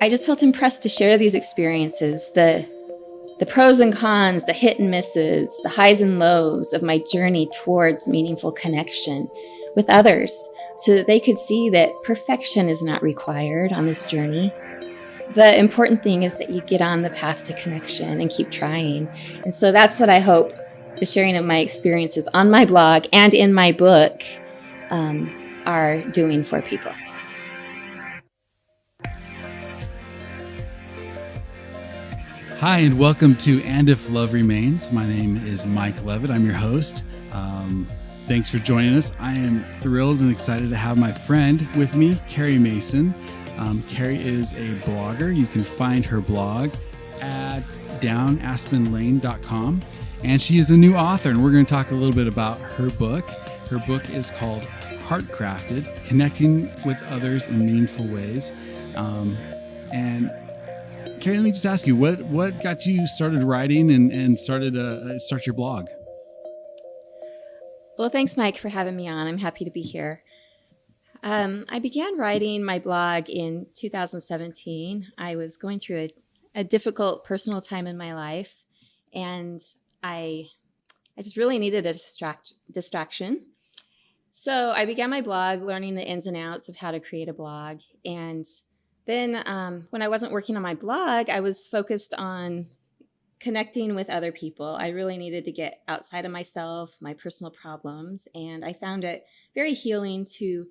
I just felt impressed to share these experiences, the pros and cons, the hit and misses, the highs and lows of my journey towards meaningful connection with others, so that they could see that perfection is not required on this journey. The important thing is that you get on the path to connection and keep trying. And so that's what I hope the sharing of my experiences on my blog and in my book are doing for people. Hi, and welcome to And If Love Remains. My name is Mike Levitt. I'm your host. Thanks for joining us. I am thrilled and excited to have my friend with me, Carri Mason. Carri is a blogger. You can find her blog at downaspenlane.com. And she is a new author, and we're going to talk a little bit about her book. Her book is called Heart Crafted, Connecting with Others in Meaningful Ways. And Carri, let me just ask you, what got you started writing and start your blog? Well, thanks, Mike, for having me on. I'm happy to be here. I began writing my blog in 2017. I was going through a difficult personal time in my life, and I just really needed a distraction. So I began my blog learning the ins and outs of how to create a blog. And then when I wasn't working on my blog, I was focused on connecting with other people. I really needed to get outside of myself, my personal problems, and I found it very healing to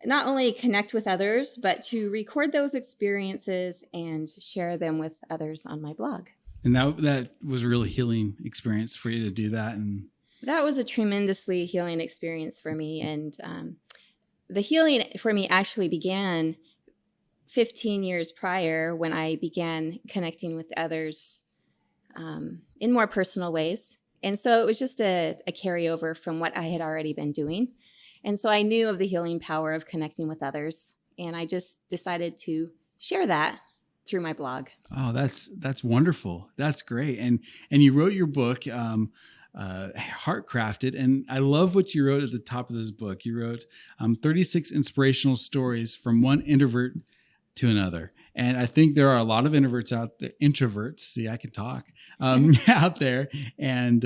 not only connect with others, but to record those experiences and share them with others on my blog. And that was a really healing experience for you to do that. And that was a tremendously healing experience for me. And the healing for me actually began 15 years prior, when I began connecting with others in more personal ways. And so it was just a carryover from what I had already been doing. And so I knew of the healing power of connecting with others. And I just decided to share that through my blog. Oh, that's wonderful. That's great. And you wrote your book, Heart Crafted. And I love what you wrote at the top of this book. You wrote 36 inspirational stories from one introvert to another. And I think there are a lot of introverts out there, see, I can talk, out there. And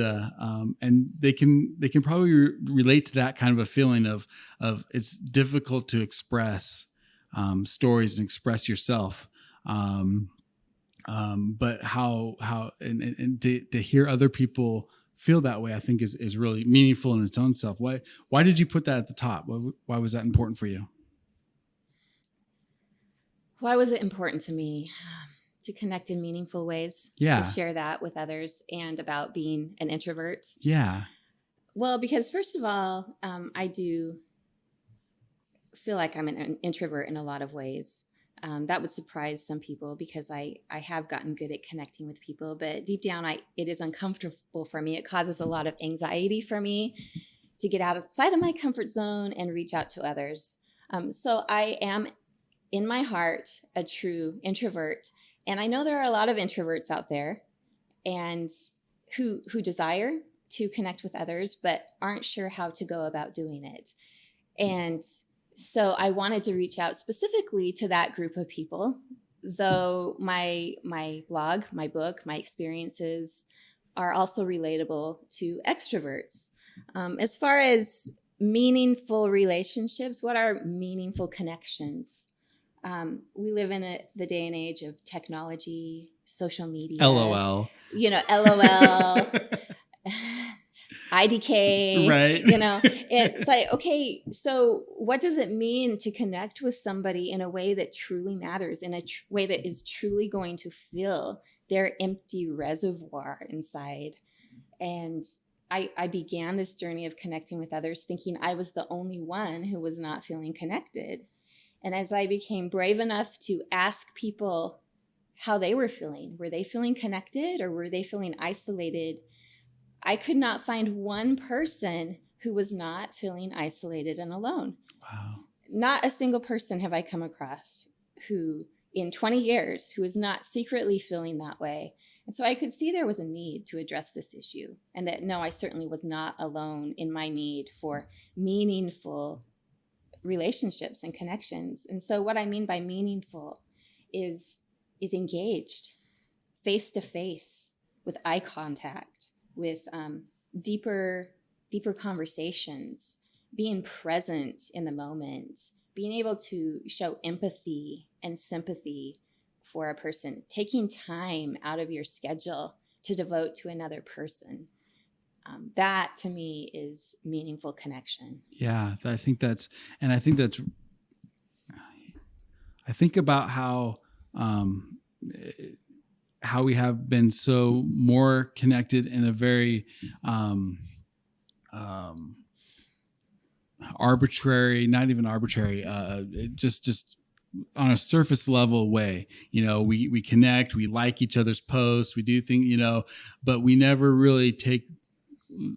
they can probably relate to that kind of a feeling of it's difficult to express stories and express yourself. But how to hear other people feel that way, I think is really meaningful in its own self. Why did you put that at the top? Why was that important for you? Why was it important to me to connect in meaningful ways? Yeah. To share that with others, and about being an introvert? Yeah. Well, because first of all, I do feel like I'm an introvert in a lot of ways. That would surprise some people, because I have gotten good at connecting with people, but deep down, it is uncomfortable for me. It causes a lot of anxiety for me to get outside of my comfort zone and reach out to others. So I am, in my heart, a true introvert. And I know there are a lot of introverts out there and who desire to connect with others, but aren't sure how to go about doing it. And so I wanted to reach out specifically to that group of people, though my blog, my book, my experiences are also relatable to extroverts. As far as meaningful relationships, what are meaningful connections? We live in the day and age of technology, social media. LOL. LOL. IDK. Right. It's like, okay, so what does it mean to connect with somebody in a way that truly matters, in a way that is truly going to fill their empty reservoir inside? And I began this journey of connecting with others thinking I was the only one who was not feeling connected. And as I became brave enough to ask people how they were they feeling connected, or were they feeling isolated? I could not find one person who was not feeling isolated and alone. Wow. Not a single person have I come across who, in 20 years, who is not secretly feeling that way. And so I could see there was a need to address this issue, and that, no, I certainly was not alone in my need for meaningful relationships and connections. And so what I mean by meaningful is engaged, face to face, with eye contact, with deeper conversations, being present in the moment, being able to show empathy and sympathy for a person, taking time out of your schedule to devote to another person. That to me is meaningful connection. Yeah, I think that's, and I think that's, I think about how we have been so more connected in a very arbitrary, not even arbitrary, just on a surface level way. We connect, we like each other's posts, we do things, but we never really take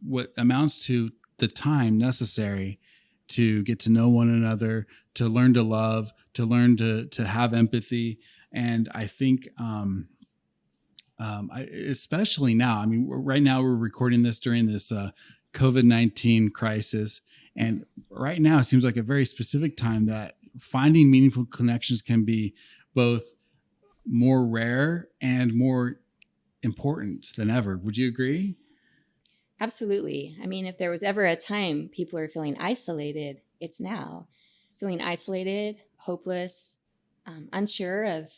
what amounts to the time necessary to get to know one another, to learn to love, to learn to have empathy. And I think, especially now, I mean, right now we're recording this during this COVID-19 crisis. And right now it seems like a very specific time that finding meaningful connections can be both more rare and more important than ever. Would you agree? Absolutely. I mean, if there was ever a time people are feeling isolated, it's now. Feeling isolated, hopeless, unsure of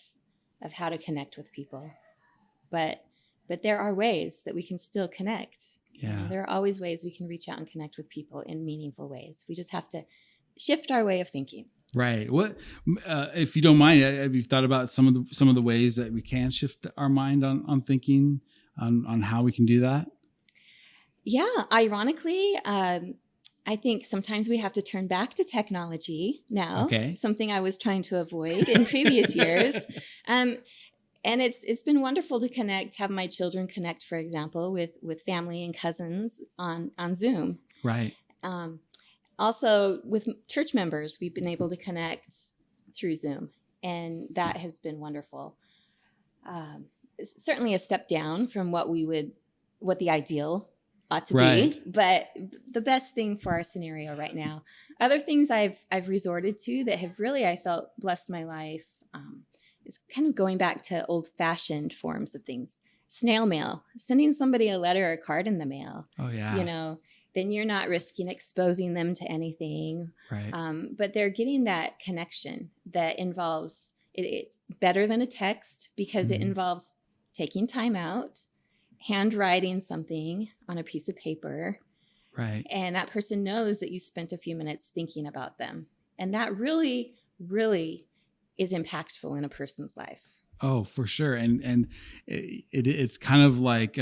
how to connect with people. But there are ways that we can still connect. Yeah. There are always ways we can reach out and connect with people in meaningful ways. We just have to shift our way of thinking. Right. What, if you don't mind, have you thought about some of the ways that we can shift our mind on thinking on how we can do that? Yeah. Ironically, I think sometimes we have to turn back to technology now. Okay. Something I was trying to avoid in previous years. And it's been wonderful to connect, have my children connect, for example, with family and cousins on Zoom. Right. Also, with church members, we've been able to connect through Zoom, and that has been wonderful. It's certainly a step down from what the ideal ought to Right. be, but the best thing for our scenario right now. Other things I've resorted to that have really, I felt, blessed my life. It's kind of going back to old-fashioned forms of things. Snail mail, sending somebody a letter or a card in the mail. Oh, yeah. Then you're not risking exposing them to anything. Right. But they're getting that connection that involves, it's better than a text because it involves taking time out, handwriting something on a piece of paper. Right. And that person knows that you spent a few minutes thinking about them. And that really, really is impactful in a person's life. Oh, for sure. And it's kind of like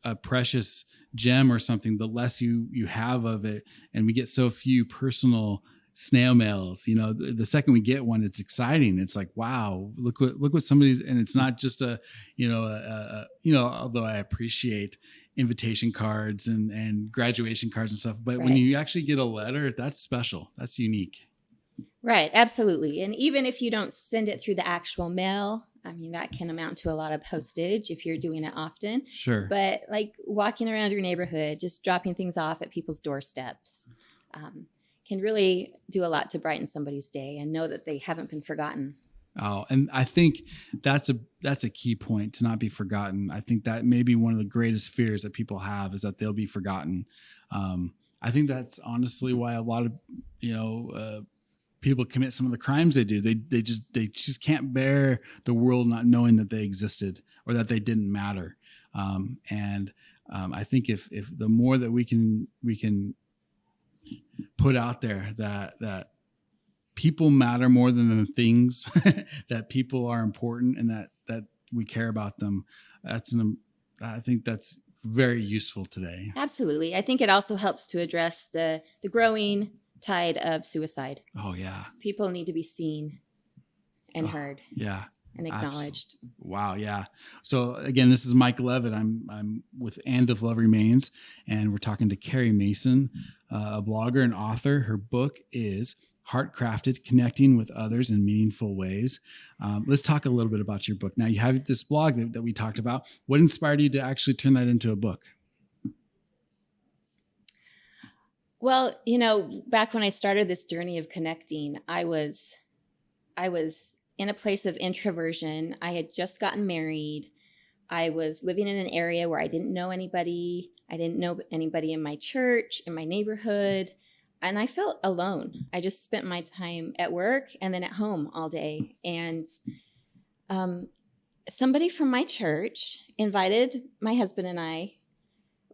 a precious gem or something. The less you have of it, and we get so few personal snail mails. The second we get one, it's exciting. It's like, wow, look what somebody's. And it's not just although I appreciate invitation cards and graduation cards and stuff, but when you actually get a letter, that's special. That's unique. Right, absolutely. And even if you don't send it through the actual mail, I mean, that can amount to a lot of postage if you're doing it often. Sure. But like walking around your neighborhood, just dropping things off at people's doorsteps can really do a lot to brighten somebody's day and know that they haven't been forgotten. Oh, and I think that's a key point, to not be forgotten. I think that may be one of the greatest fears that people have, is that they'll be forgotten. I think that's honestly why a lot of, people commit some of the crimes they do. They just can't bear the world not knowing that they existed or that they didn't matter. I think if the more that we can put out there that people matter more than the things, that people are important, and that we care about them, I think that's very useful today. Absolutely. I think it also helps to address the growing tide of suicide. Oh, yeah. People need to be seen and heard. Yeah. And acknowledged. Wow. Yeah. So again, this is Mike Levitt. I'm with And If Love Remains, and we're talking to Carri Mason, a blogger and author. Her book is Heart Crafted: Connecting with Others in Meaningful Ways. Let's talk a little bit about your book. Now, you have this blog that we talked about. What inspired you to actually turn that into a book? Well, back when I started this journey of connecting, I was in a place of introversion. I had just gotten married. I was living in an area where I didn't know anybody. I didn't know anybody in my church, in my neighborhood. And I felt alone. I just spent my time at work and then at home all day. And somebody from my church invited my husband and I,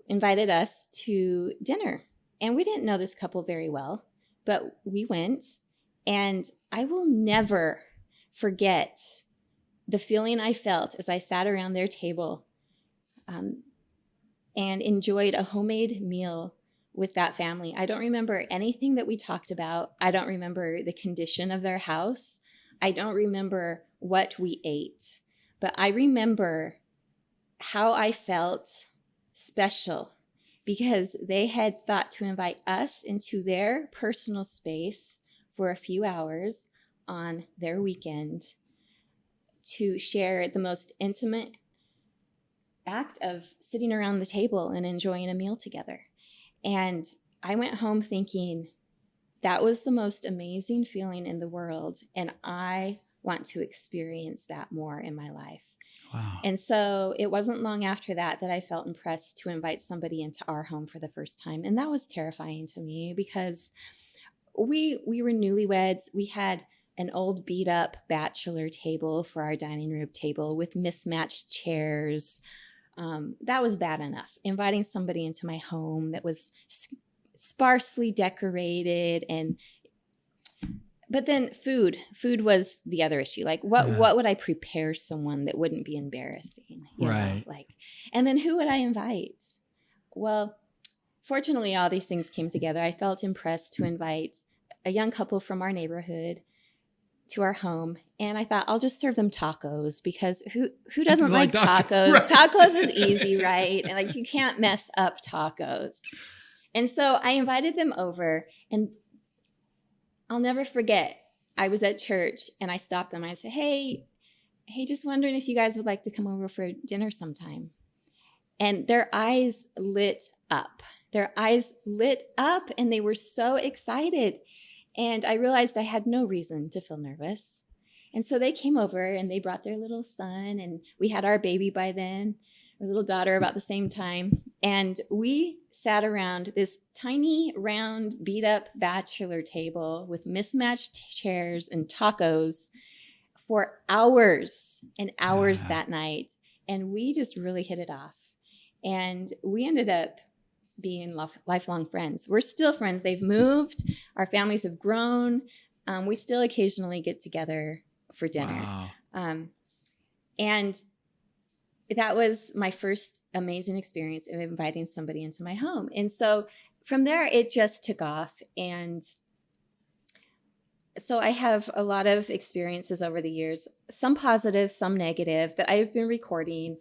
invited us to dinner. And we didn't know this couple very well, but we went. And I will never forget the feeling I felt as I sat around their table and enjoyed a homemade meal with that family. I don't remember anything that we talked about. I don't remember the condition of their house. I don't remember what we ate, but I remember how I felt special because they had thought to invite us into their personal space for a few hours on their weekend to share the most intimate act of sitting around the table and enjoying a meal together. And I went home thinking that was the most amazing feeling in the world. And I want to experience that more in my life. Wow. And so it wasn't long after that that I felt impressed to invite somebody into our home for the first time. And that was terrifying to me because we were newlyweds. We had an old beat up bachelor table for our dining room table with mismatched chairs. That was bad enough. Inviting somebody into my home that was sparsely decorated but then food was the other issue. Like what would I prepare someone that wouldn't be embarrassing? You know? And then who would I invite? Well, fortunately, all these things came together. I felt impressed to invite a young couple from our neighborhood to our home. And I thought I'll just serve them tacos because who doesn't like tacos? Right. Tacos is easy, right? And like you can't mess up tacos. And so I invited them over, and I'll never forget, I was at church and I stopped them. I said, hey, just wondering if you guys would like to come over for dinner sometime. And their eyes lit up. And they were so excited. And I realized I had no reason to feel nervous. And so they came over and they brought their little son, and we had our baby by then, our little daughter about the same time. And we sat around this tiny, round, beat up bachelor table with mismatched chairs and tacos for hours and hours that night. And we just really hit it off. And we ended up being lifelong friends. We're still friends. They've moved. Our families have grown. We still occasionally get together for dinner. Wow. And that was my first amazing experience of inviting somebody into my home. And so from there, it just took off. And so I have a lot of experiences over the years, some positive, some negative, that I've been recording.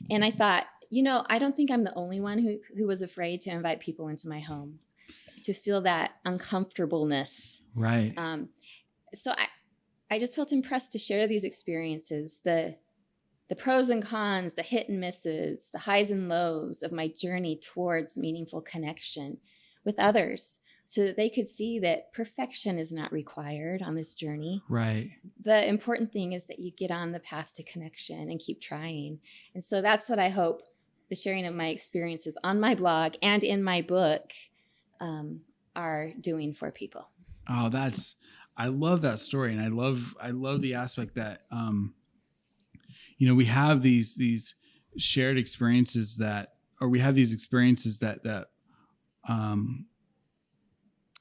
And I thought, I don't think I'm the only one who was afraid to invite people into my home, to feel that uncomfortableness. Right. So I just felt impressed to share these experiences, the pros and cons, the hit and misses, the highs and lows of my journey towards meaningful connection with others, so that they could see that perfection is not required on this journey. Right. The important thing is that you get on the path to connection and keep trying. And so that's what I hope the sharing of my experiences on my blog and in my book are doing for people. Oh, I love that story. And I love the aspect that, we have these shared experiences we have these experiences that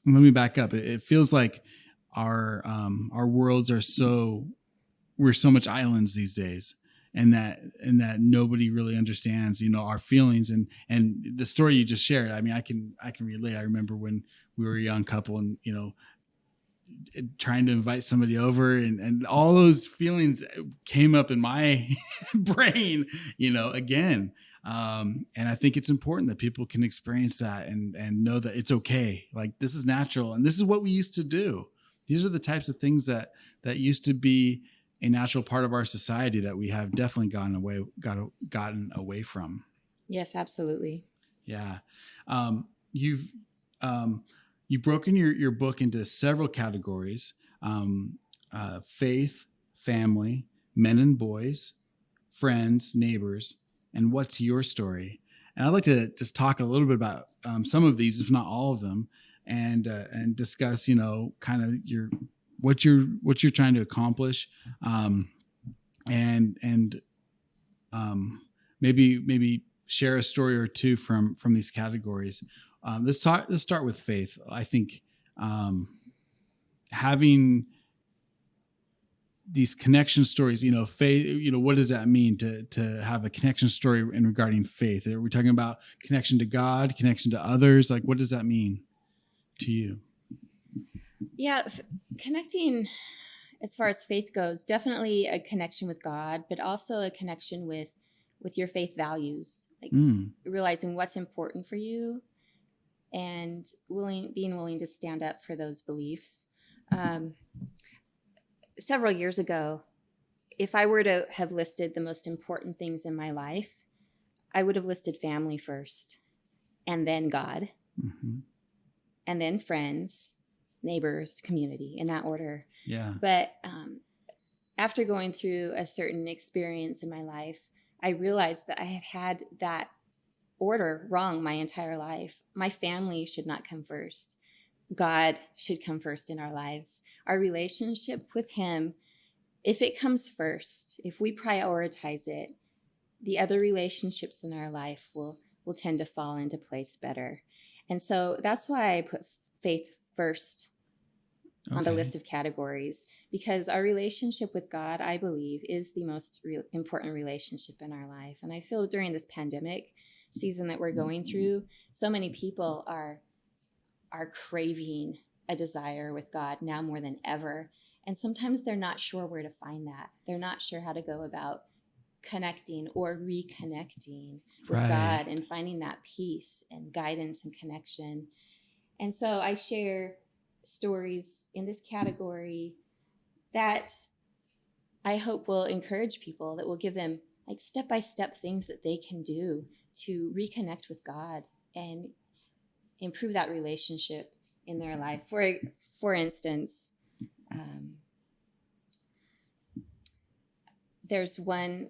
let me back up. It feels like our worlds we're so much islands these days, and that nobody really understands, our feelings and the story you just shared. I mean, I can relate. I remember when we were a young couple and, trying to invite somebody over and all those feelings came up in my brain, again. And I think it's important that people can experience that and know that it's okay. Like, this is natural. And this is what we used to do. These are the types of things that used to be a natural part of our society that we have definitely gotten away from. Yes, absolutely. Yeah. You've broken your book into several categories: faith, family, men and boys, friends, neighbors, and what's your story? And I'd like to just talk a little bit about some of these, if not all of them, and discuss, kind of what you're trying to accomplish, and maybe share a story or two from these categories. Let's start with faith. I think having these connection stories, faith, what does that mean to have a connection story in regarding faith? Are we talking about connection to God, connection to others? Like, what does that mean to you? Yeah, connecting as far as faith goes, definitely a connection with God, but also a connection with your faith values, like realizing what's important for you and being willing to stand up for those beliefs. Several years ago, if I were to have listed the most important things in my life, I would have listed family first, and then God, and then friends, neighbors, community, in that order. Yeah. But after going through a certain experience in my life, I realized that I had that order wrong my entire life. My family should not come first. God should come first in our lives. Our relationship with Him, if it comes first, if we prioritize it, the other relationships in our life will tend to fall into place better. And so that's why I put faith first on the list of categories, because our relationship with God, I believe, is the most important relationship in our life. And I feel during this pandemic season that we're going through, so many people are craving a desire with God now more than ever. And sometimes they're not sure where to find that. They're not sure how to go about connecting or reconnecting with God and finding that peace and guidance and connection. And so I share stories in this category that I hope will encourage people, that will give them like step-by-step things that they can do to reconnect with God and improve that relationship in their life. For instance, there's one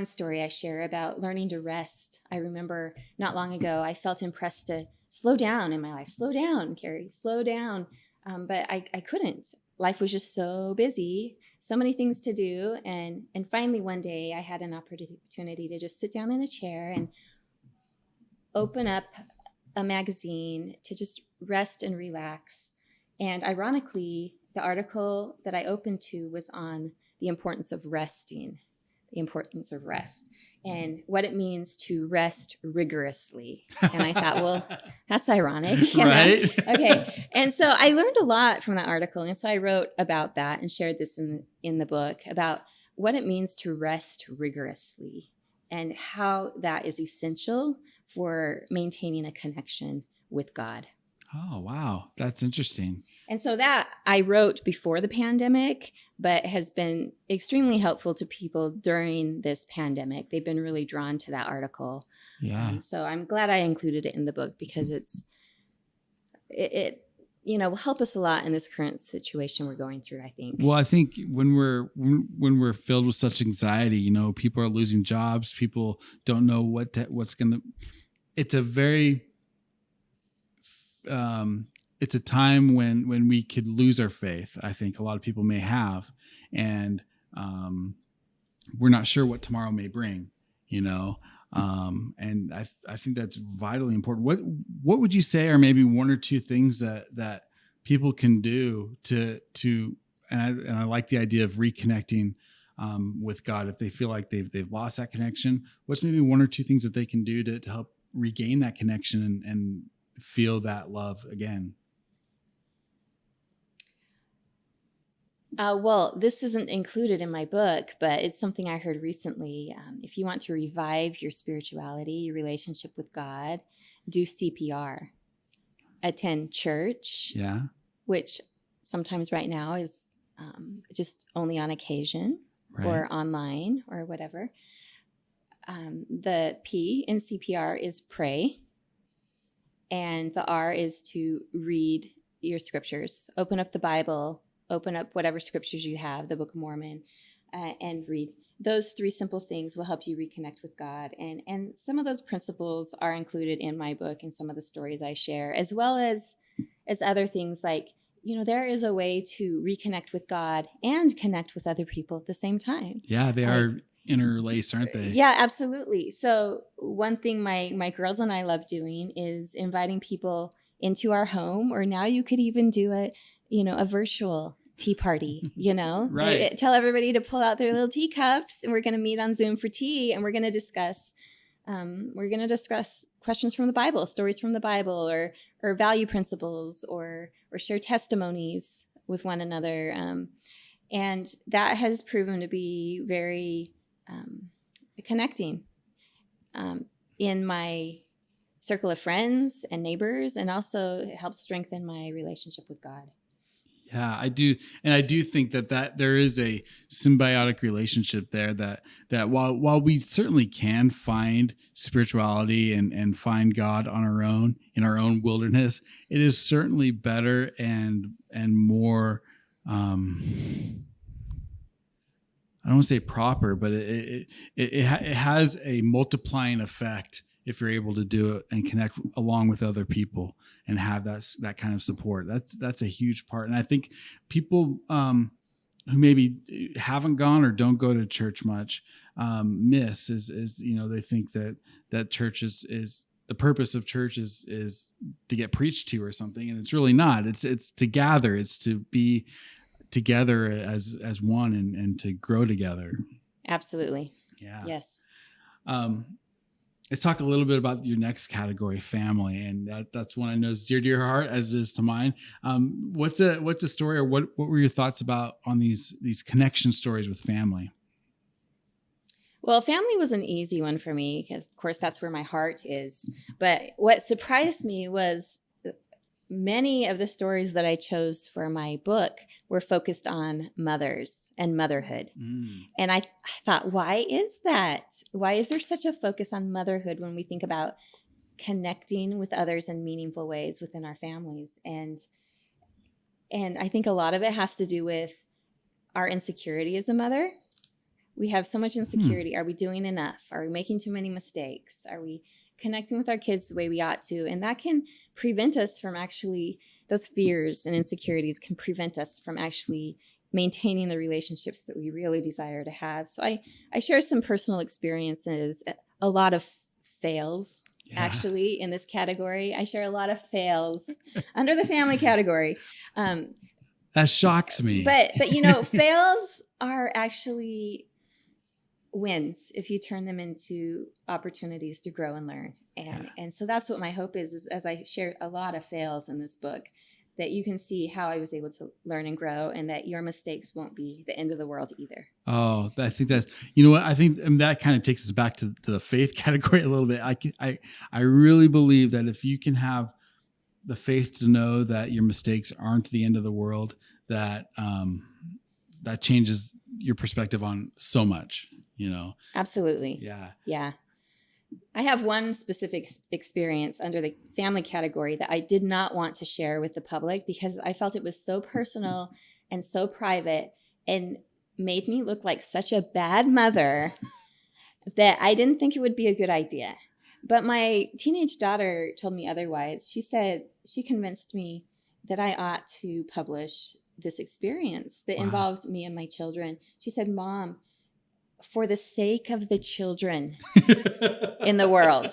story I share about learning to rest. I remember not long ago, I felt impressed to slow down in my life. Slow down, Carrie, slow down. But I couldn't. Life was just so busy, so many things to do. And finally one day I had an opportunity to just sit down in a chair and open up a magazine to just rest and relax. And ironically, the article that I opened to was on the importance of resting, the importance of rest, and what it means to rest rigorously. And I thought, well, that's ironic. Right? Okay. And so I learned a lot from that article. And so I wrote about that and shared this in the book about what it means to rest rigorously and how that is essential for maintaining a connection with God. Oh, wow. That's interesting. And so that I wrote before the pandemic, but has been extremely helpful to people during this pandemic. They've been really drawn to that article. Yeah. So I'm glad I included it in the book, because it will help us a lot in this current situation we're going through, I think. Well, I think when we're filled with such anxiety, people are losing jobs, people don't know what's going to, it's a very, it's a time when we could lose our faith. I think a lot of people may have, and we're not sure what tomorrow may bring, and I think that's vitally important. What would you say are maybe one or two things that people can do to and I like the idea of reconnecting with God if they feel like they've lost that connection? What's maybe one or two things that they can do to help regain that connection and feel that love again? Well, this isn't included in my book, but it's something I heard recently. If you want to revive your spirituality, your relationship with God, do CPR. Attend church, which sometimes right now is just only on occasion, or online or whatever. The P in CPR is pray, and the R is to read your scriptures. Open up the Bible, open up whatever scriptures you have, the Book of Mormon, and read. Those 3 simple things will help you reconnect with God. And some of those principles are included in my book and some of the stories I share, as well as other things like, there is a way to reconnect with God and connect with other people at the same time. Yeah, they are interlaced, aren't they? Yeah, absolutely. So one thing my girls and I love doing is inviting people into our home, or now you could even do a virtual tea party, Right. Tell everybody to pull out their little teacups, and we're going to meet on Zoom for tea, and we're going to discuss questions from the Bible, stories from the Bible, or value principles, or share testimonies with one another. And that has proven to be very connecting in my circle of friends and neighbors, and also it helps strengthen my relationship with God. Yeah, I do. And I do think that there is a symbiotic relationship there that while we certainly can find spirituality and find God on our own in our own wilderness, it is certainly better and more, I don't want to say proper, but it has a multiplying effect if you're able to do it and connect along with other people and have that kind of support. That's a huge part. And I think people who maybe haven't gone or don't go to church much miss is they think that church is the purpose of church is to get preached to or something, and it's really not. It's to gather. It's to be together as one and to grow together. Absolutely. Yeah. Yes. Let's talk a little bit about your next category, family, and that's one I know is dear to your heart, as it is to mine. What's a story, or what were your thoughts on these connection stories with family? Well, family was an easy one for me because, of course, that's where my heart is. But what surprised me was many of the stories that I chose for my book were focused on mothers and motherhood. And I thought, why is that? Why is there such a focus on motherhood when we think about connecting with others in meaningful ways within our families? And I think a lot of it has to do with our insecurity as a mother. We have so much insecurity. Are we doing enough? Are we making too many mistakes? Are we connecting with our kids the way we ought to? And that can prevent us from those fears and insecurities can prevent us from actually maintaining the relationships that we really desire to have. So I share some personal experiences, a lot of fails, actually, in this category. I share a lot of fails under the family category. That shocks me. But fails are actually wins if you turn them into opportunities to grow and learn. And so that's what my hope is as I share a lot of fails in this book, that you can see how I was able to learn and grow, and that your mistakes won't be the end of the world either. Oh, I think that's, what I think that kind of takes us back to the faith category a little bit. I really believe that if you can have the faith to know that your mistakes aren't the end of the world, that changes your perspective on so much. Absolutely. Yeah. I have one specific experience under the family category that I did not want to share with the public because I felt it was so personal and so private and made me look like such a bad mother that I didn't think it would be a good idea. But my teenage daughter told me otherwise. She said she convinced me that I ought to publish this experience that involved me and my children. She said, "Mom, for the sake of the children in the world,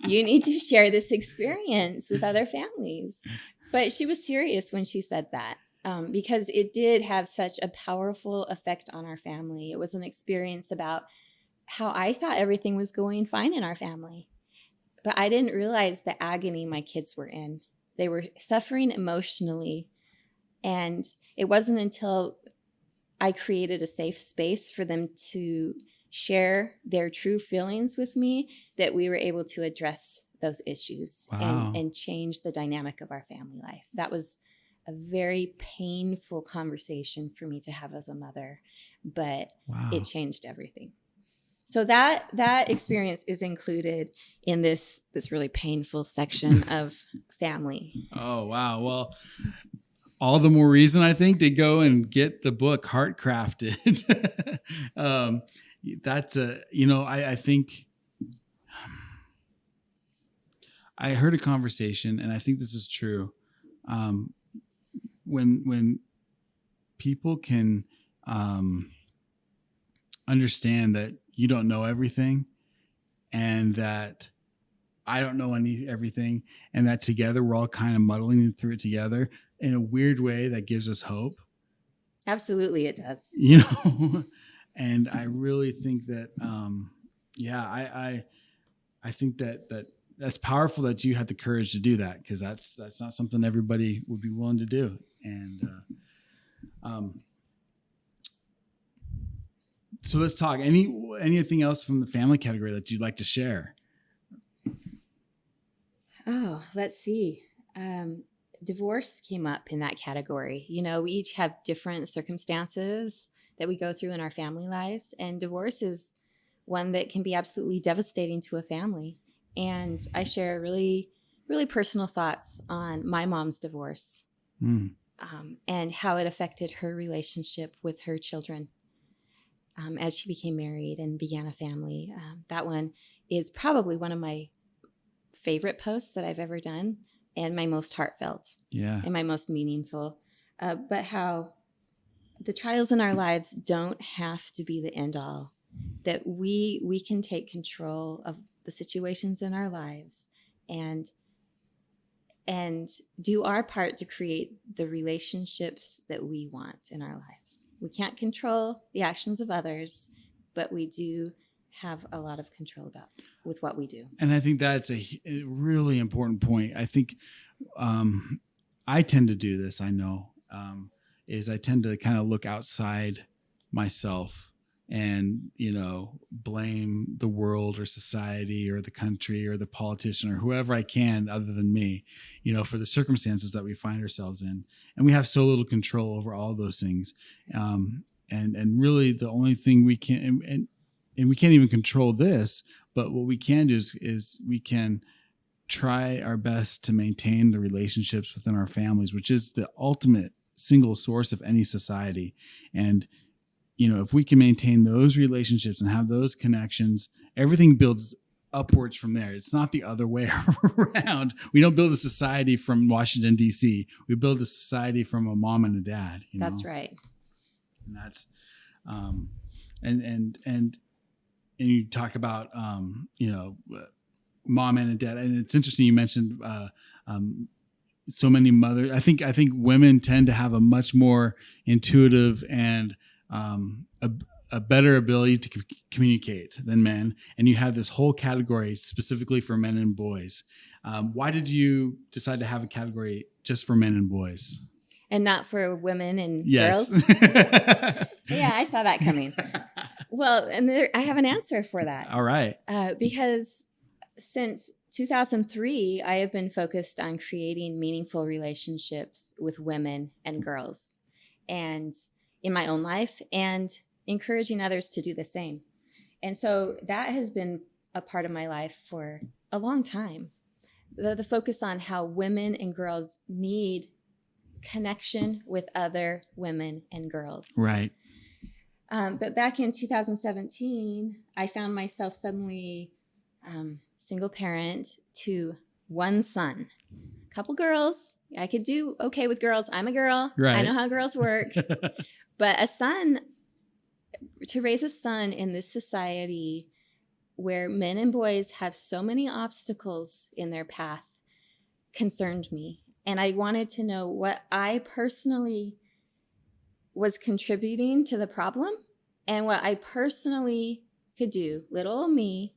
you need to share this experience with other families." But she was serious when she said that, because it did have such a powerful effect on our family. It was an experience about how I thought everything was going fine in our family, but I didn't realize the agony my kids were in. They were suffering emotionally, and it wasn't until I created a safe space for them to share their true feelings with me that we were able to address those issues and change the dynamic of our family life. That was a very painful conversation for me to have as a mother, but it changed everything. So that experience is included in this really painful section of family. Oh, wow. Well, all the more reason, I think, to go and get the book Heart Crafted. That's I think I heard a conversation, and I think this is true. When people can understand that you don't know everything, and that I don't know everything, and that together we're all kind of muddling through it together in a weird way that gives us hope. Absolutely, it does. And I really think that, I think that's powerful that you had the courage to do that, because that's not something everybody would be willing to do. And so let's talk. Anything else from the family category that you'd like to share? Oh, let's see. Divorce came up in that category. We each have different circumstances that we go through in our family lives, and divorce is one that can be absolutely devastating to a family. And I share really, really personal thoughts on my mom's divorce, and how it affected her relationship with her children as she became married and began a family. That one is probably one of my favorite posts that I've ever done, and my most heartfelt, and my most meaningful. But how the trials in our lives don't have to be the end all, that we can take control of the situations in our lives and do our part to create the relationships that we want in our lives. We can't control the actions of others, but we do have a lot of control with what we do. And I think that's a really important point. I think I tend to do this, I know, is I tend to kind of look outside myself and, blame the world or society or the country or the politician or whoever I can other than me, for the circumstances that we find ourselves in. And we have so little control over all those things. And really the only thing we can, and we can't even control this, but what we can do is we can try our best to maintain the relationships within our families, which is the ultimate single source of any society. And, if we can maintain those relationships and have those connections, everything builds upwards from there. It's not the other way around. We don't build a society from Washington, D.C. We build a society from a mom and a dad. That's right. And that's, and you talk about, mom and a dad. And it's interesting. You mentioned, so many mothers. I think women tend to have a much more intuitive and, a better ability to communicate than men. And you have this whole category specifically for men and boys. Why did you decide to have a category just for men and boys? And not for women and girls? Yeah, I saw that coming. Well, and I have an answer for that. All right. Because since 2003, I have been focused on creating meaningful relationships with women and girls, and in my own life, and encouraging others to do the same. And so that has been a part of my life for a long time. The focus on how women and girls need connection with other women and girls. Right. But back in 2017, I found myself suddenly single parent to one son. Couple girls. I could do okay with girls. I'm a girl. Right. I know how girls work. But to raise a son in this society where men and boys have so many obstacles in their path concerned me. And I wanted to know what I personally was contributing to the problem and what I personally could do, little old me,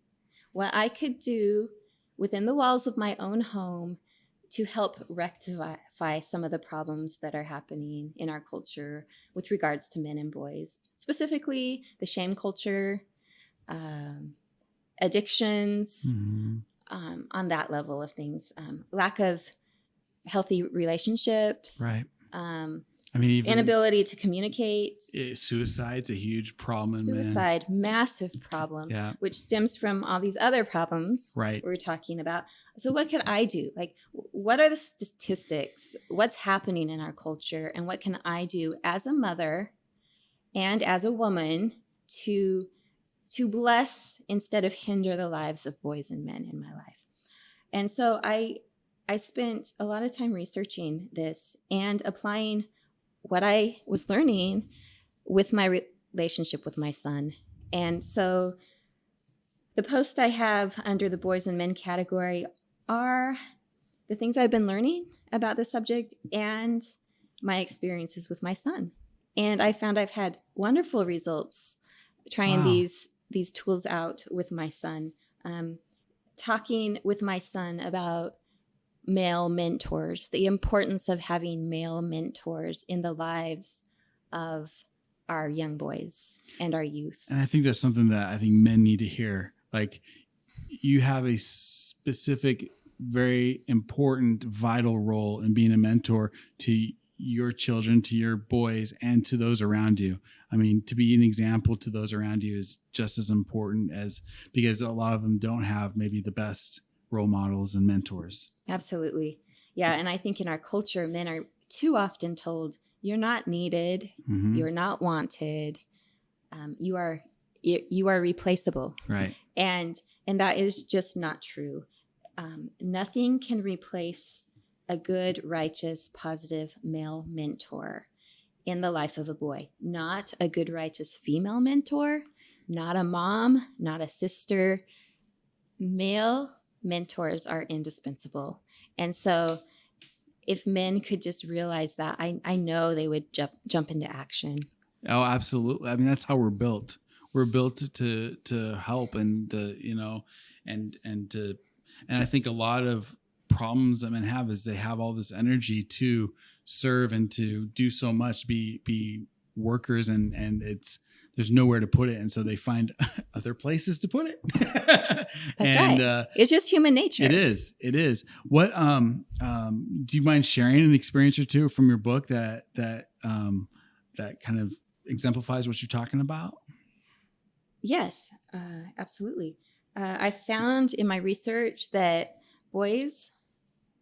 what I could do within the walls of my own home to help rectify some of the problems that are happening in our culture with regards to men and boys, specifically the shame culture, addictions, on that level of things, lack of healthy relationships, right. I mean, even Inability to communicate. suicide's a huge problem, man. Suicide, massive problem, Yeah. which stems from all these other problems Right. we're talking about. So what could I do? Like, what are the statistics? What's happening in our culture? And what can I do as a mother and as a woman to bless instead of hinder the lives of boys and men in my life? And so I spent a lot of time researching this and applying what I was learning with my relationship with my son. And so the posts I have under the boys and men category are the things I've been learning about the subject and my experiences with my son. And I found I've had wonderful results trying these tools out with my son. Talking with my son about male mentors, the importance of having male mentors in the lives of our young boys and our youth. And I think that's something that I think men need to hear. Like, you have a specific, very important, vital role in being a mentor to your children, to your boys, and to those around you. I mean, to be an example to those around you is just as important as, because a lot of them don't have maybe the best role models and mentors. Absolutely. Yeah. And I think in our culture, men are too often told, you're not needed, you're not wanted, you are replaceable. Right. And that is just not true. Nothing can replace a good, righteous, positive male mentor in the life of a boy. Not a good, righteous female mentor, not a mom, not a sister. Male mentors are indispensable. And so if men could just realize that, I know they would jump into action. Oh, absolutely. I mean, that's how we're built. We're built to help and and I think a lot of problems that men have is they have all this energy to serve and to do so much, be workers, and there's nowhere to put it, and so they find other places to put it. That's right. It's just human nature. It is. What do you mind sharing an experience or two from your book that kind of exemplifies what you're talking about? Yes, absolutely. I found in my research that boys,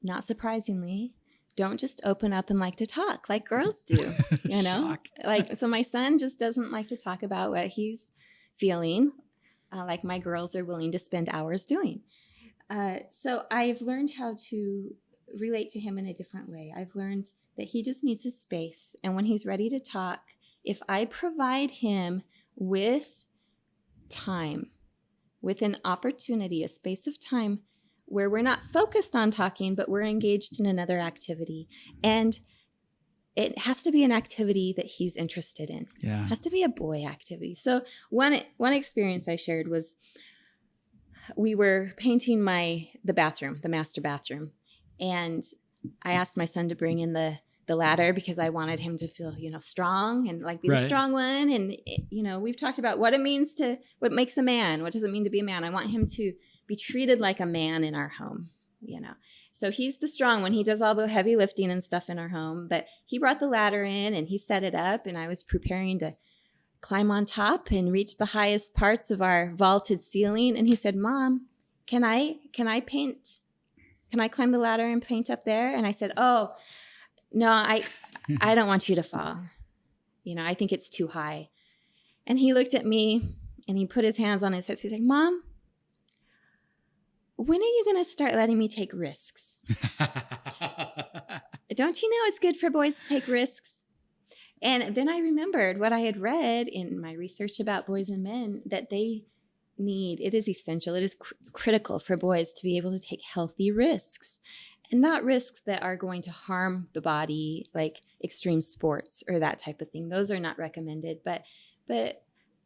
not surprisingly, don't just open up and like to talk like girls do, you know? Like, so my son just doesn't like to talk about what he's feeling, like my girls are willing to spend hours doing. So I've learned how to relate to him in a different way. I've learned that he just needs his space. And when he's ready to talk, if I provide him with time, with an opportunity, a space of time where we're not focused on talking, but we're engaged in another activity. And it has to be an activity that he's interested in. Yeah. It has to be a boy activity. So one experience I shared was we were painting the bathroom, the master bathroom. And I asked my son to bring in the ladder because I wanted him to feel, strong and like be the strong one. And, we've talked about what makes a man. What does it mean to be a man? I want him to be treated like a man in our home, So he's the strong one. He does all the heavy lifting and stuff in our home, but he brought the ladder in and he set it up, and I was preparing to climb on top and reach the highest parts of our vaulted ceiling. And he said, "Mom, can I paint? Can I climb the ladder and paint up there?" And I said, "Oh, no, I don't want you to fall. I think it's too high." And he looked at me and he put his hands on his hips. He's like, "Mom, when are you going to start letting me take risks? Don't you know it's good for boys to take risks?" And then I remembered what I had read in my research about boys and men, that it is essential, it is critical for boys to be able to take healthy risks, and not risks that are going to harm the body, like extreme sports or that type of thing. Those are not recommended, but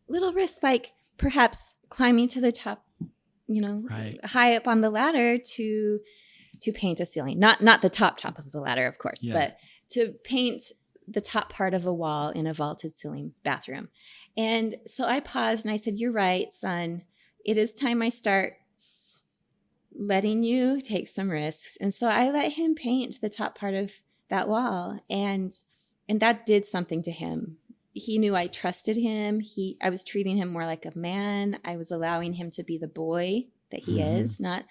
little risks like perhaps climbing to the top, high up on the ladder to paint a ceiling. Not the top of the ladder, of course, but to paint the top part of a wall in a vaulted ceiling bathroom. And so I paused and I said, "You're right, son. It is time I start letting you take some risks." And so I let him paint the top part of that wall. And that did something to him. He knew I trusted him. I was treating him more like a man. I was allowing him to be the boy that he is, not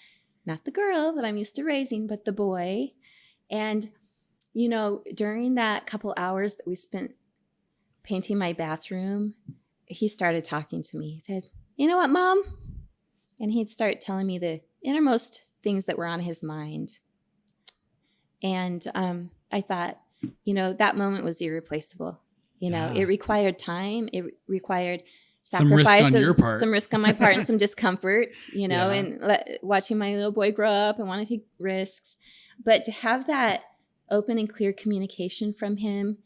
the girl that I'm used to raising, but the boy. And, during that couple hours that we spent painting my bathroom, he started talking to me. He said, "You know what, Mom?" And he'd start telling me the innermost things that were on his mind. And I thought, that moment was irreplaceable. It required time. It required sacrifice, some risk on your part, some risk on my part, and some discomfort, and watching my little boy grow up and want to take risks. But to have that open and clear communication from him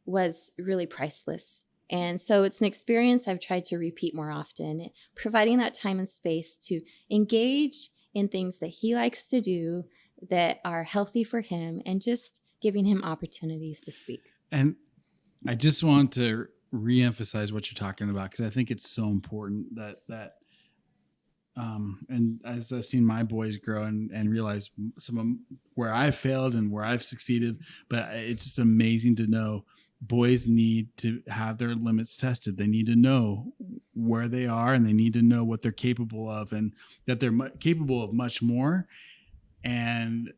was really priceless. And so it's an experience I've tried to repeat more often, providing that time and space to engage in things that he likes to do that are healthy for him, and just giving him opportunities to speak. And I just want to reemphasize what you're talking about, because I think it's so important that and as I've seen my boys grow and realize some of where I've failed and where I've succeeded, but it's just amazing to know boys need to have their limits tested. They need to know where they are, and they need to know what they're capable of, and that they're capable of much more. And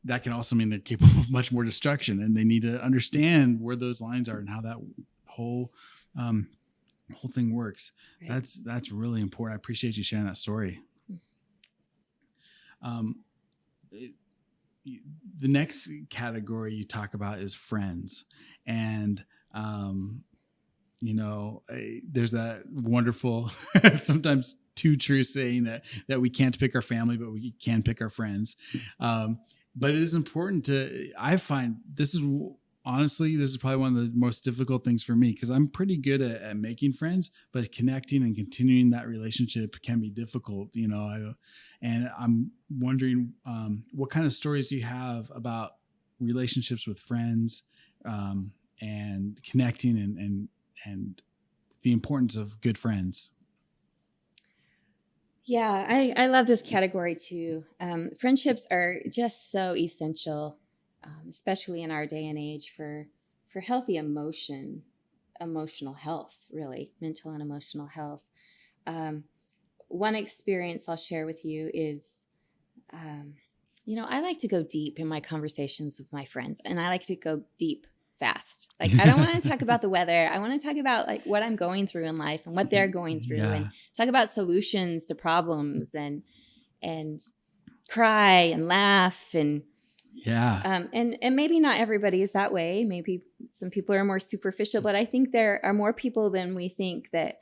that can also mean they're capable of much more destruction, and they need to understand where those lines are and how that whole thing works. Right. That's really important. I appreciate you sharing that story. The next category you talk about is friends. And, there's that wonderful, sometimes too true saying that we can't pick our family, but we can pick our friends. But it is important I find this is probably one of the most difficult things for me, because I'm pretty good at making friends, but connecting and continuing that relationship can be difficult, and I'm wondering what kind of stories do you have about relationships with friends and connecting and the importance of good friends? Yeah, I love this category too. Friendships are just so essential, especially in our day and age, for healthy emotional health, really, mental and emotional health. One experience I'll share with you is, I like to go deep in my conversations with my friends, and I like to go deep fast. Like, I don't want to talk about the weather. I want to talk about like what I'm going through in life and what they're going through, and talk about solutions to problems, and cry and laugh, and and maybe not everybody is that way. Maybe some people are more superficial, but I think there are more people than we think that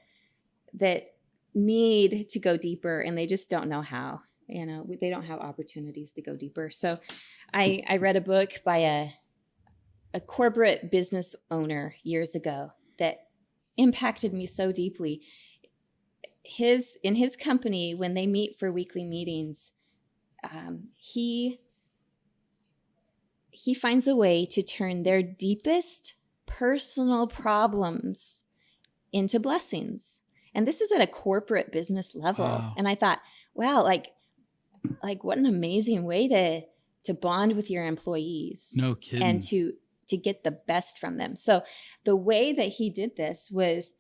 need to go deeper, and they just don't know how. They don't have opportunities to go deeper. So I read a book by a corporate business owner years ago that impacted me so deeply. In his company, when they meet for weekly meetings, he finds a way to turn their deepest personal problems into blessings. And this is at a corporate business level. Wow. And I thought, wow, like what an amazing way to bond with your employees. No kidding. And to get the best from them. So the way that he did this was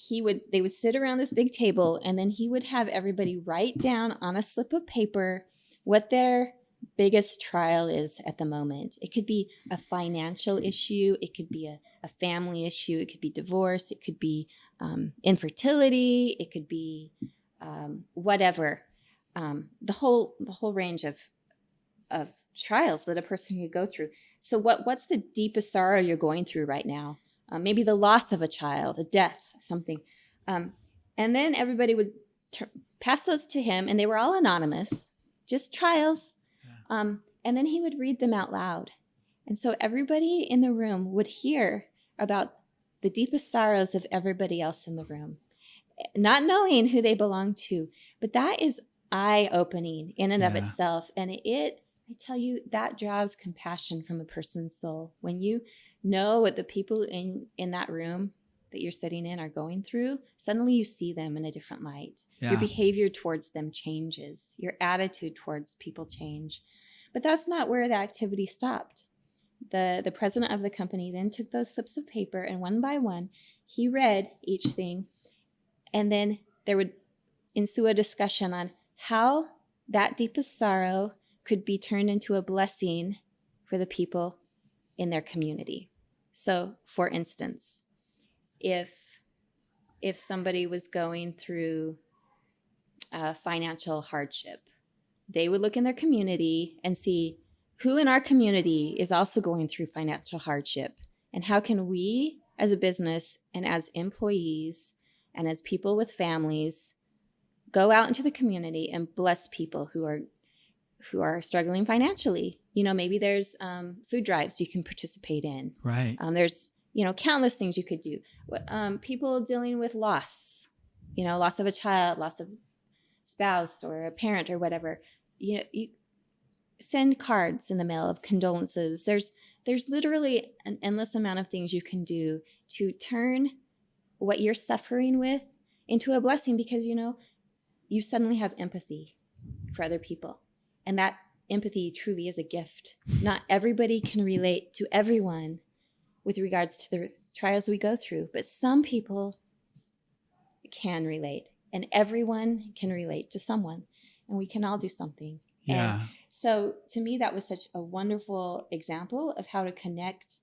they would sit around this big table, and then he would have everybody write down on a slip of paper what their biggest trial is at the moment. It could be a financial issue. It could be a family issue. It could be divorce. It could be infertility. It could be whatever. The whole range of trials that a person could go through. So what's the deepest sorrow you're going through right now? Maybe the loss of a child, a death, something. And then everybody would pass those to him, and they were all anonymous, just trials. Yeah. And then he would read them out loud. And so everybody in the room would hear about the deepest sorrows of everybody else in the room, not knowing who they belong to. But that is eye-opening in and of itself. And I tell you, that draws compassion from a person's soul. When you know what the people in that room that you're sitting in are going through, suddenly you see them in a different light. Yeah. Your behavior towards them changes. Your attitude towards people change. But that's not where the activity stopped. The president of the company then took those slips of paper, and one by one, he read each thing. And then there would ensue a discussion on how that deepest sorrow could be turned into a blessing for the people in their community. So, for instance, if somebody was going through financial hardship, they would look in their community and see who in our community is also going through financial hardship, and how can we as a business and as employees and as people with families go out into the community and bless people who are struggling financially. Maybe there's food drives you can participate in. Right. There's countless things you could do. People dealing with loss, loss of a child, loss of spouse or a parent or whatever. You send cards in the mail of condolences. There's literally an endless amount of things you can do to turn what you're suffering with into a blessing, because you suddenly have empathy for other people, and that empathy truly is a gift. Not everybody can relate to everyone with regards to the trials we go through, but some people can relate, and everyone can relate to someone, and we can all do something. Yeah. And so to me, that was such a wonderful example of how to connect,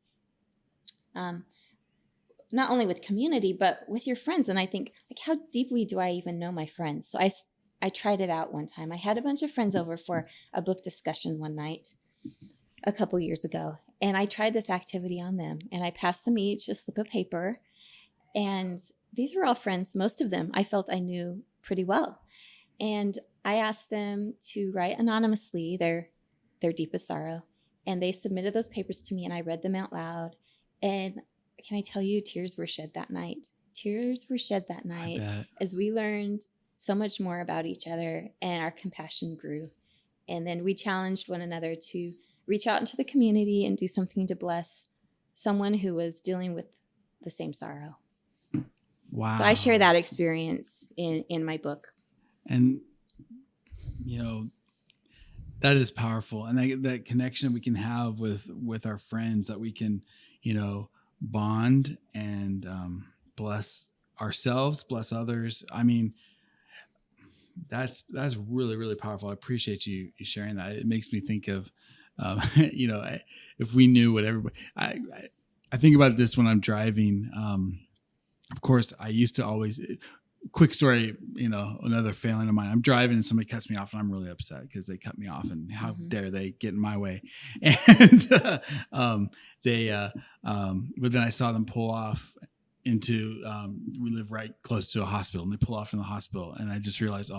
not only with community, but with your friends. And I think, how deeply do I even know my friends? So I tried it out one time. I had a bunch of friends over for a book discussion one night a couple years ago, and I tried this activity on them, and I passed them each a slip of paper. And these were all friends. Most of them I felt I knew pretty well. And I asked them to write anonymously their deepest sorrow. And they submitted those papers to me, and I read them out loud. And can I tell you, tears were shed that night. Tears were shed that night as we learned so much more about each other, and our compassion grew. And then we challenged one another to reach out into the community and do something to bless someone who was dealing with the same sorrow. Wow. So I share that experience in my book. And, that is powerful. And that connection we can have with our friends, that we can, bond and bless ourselves, bless others. I mean, that's really, really powerful. I appreciate you sharing that. It makes me think of, if we knew what everybody, I think about this when I'm driving. Of course, I used to always, quick story, another failing of mine. I'm driving and somebody cuts me off, and I'm really upset because they cut me off, and how dare they get in my way. And but then I saw them pull off into, we live right close to a hospital, and they pull off from the hospital, and I just realized,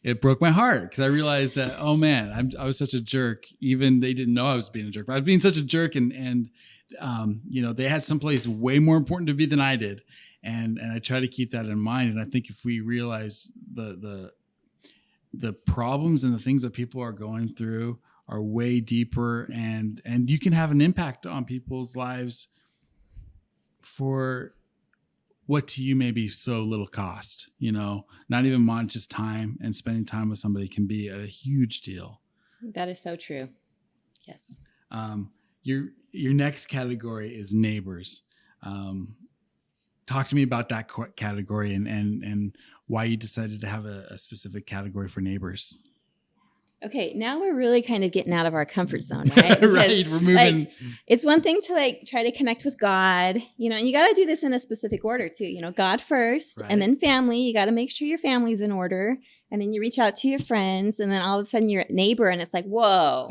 it broke my heart, because I realized that, oh man, I was such a jerk. Even they didn't know I was being a jerk, but I was being such a jerk, and they had someplace way more important to be than I did. And I try to keep that in mind. And I think if we realize the problems and the things that people are going through are way deeper, and you can have an impact on people's lives for what to you may be so little cost, not even much, just time, and spending time with somebody can be a huge deal. That is so true. Yes. Your next category is neighbors. Talk to me about that category and why you decided to have a specific category for neighbors. Okay, now we're really kind of getting out of our comfort zone, right? Right, we're moving. It's one thing to try to connect with God, and you got to do this in a specific order too. God first, right, and then family. You got to make sure your family's in order, and then you reach out to your friends, and then all of a sudden you're a neighbor, and it's like, whoa.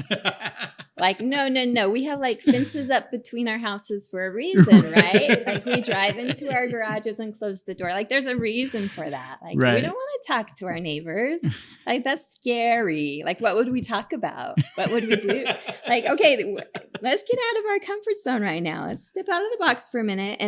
No. We have fences up between our houses for a reason, right? We drive into our garages and close the door. There's a reason for that. Right. We don't want to talk to our neighbors. That's scary. What would we talk about? What would we do? Okay, let's get out of our comfort zone right now. Let's step out of the box for a minute.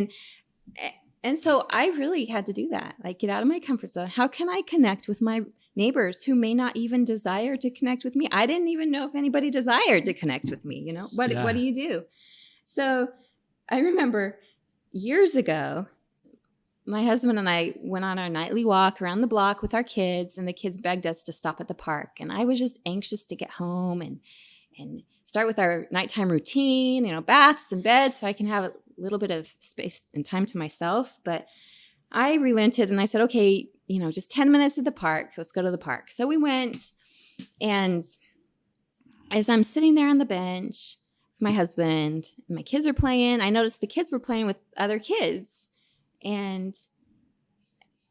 And so I really had to do that. Get out of my comfort zone. How can I connect with my neighbors who may not even desire to connect with me? I didn't even know if anybody desired to connect with me. What do you do? So I remember years ago, my husband and I went on our nightly walk around the block with our kids, and the kids begged us to stop at the park. And I was just anxious to get home and start with our nighttime routine, baths and beds, so I can have a little bit of space and time to myself. But I relented and I said, okay, just 10 minutes at the park. Let's go to the park. So we went, and as I'm sitting there on the bench with my husband, and my kids are playing, I noticed the kids were playing with other kids, and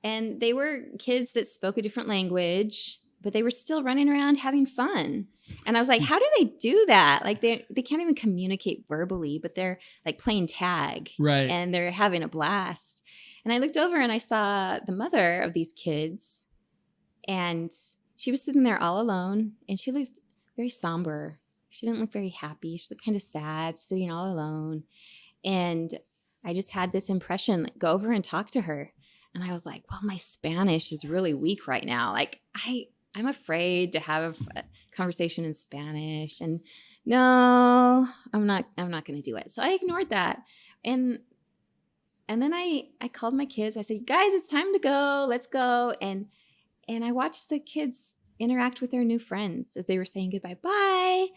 they were kids that spoke a different language, but they were still running around having fun. And I was like, how do they do that? Like they can't even communicate verbally, but they're like playing tag, Right. And they're having a blast. And I looked over and I saw the mother of these kids, and she was sitting there all alone, and she looked very somber. She didn't look very happy. She looked kind of sad, sitting all alone. And I just had this impression, like, go over and talk to her. And I was like, well, my Spanish is really weak right now. Like I'm afraid to have a conversation in Spanish, and no, I'm not going to do it. So I ignored that. And then I called my kids. I said, guys, it's time to go. Let's go. And I watched the kids interact with their new friends as they were saying goodbye. Bye.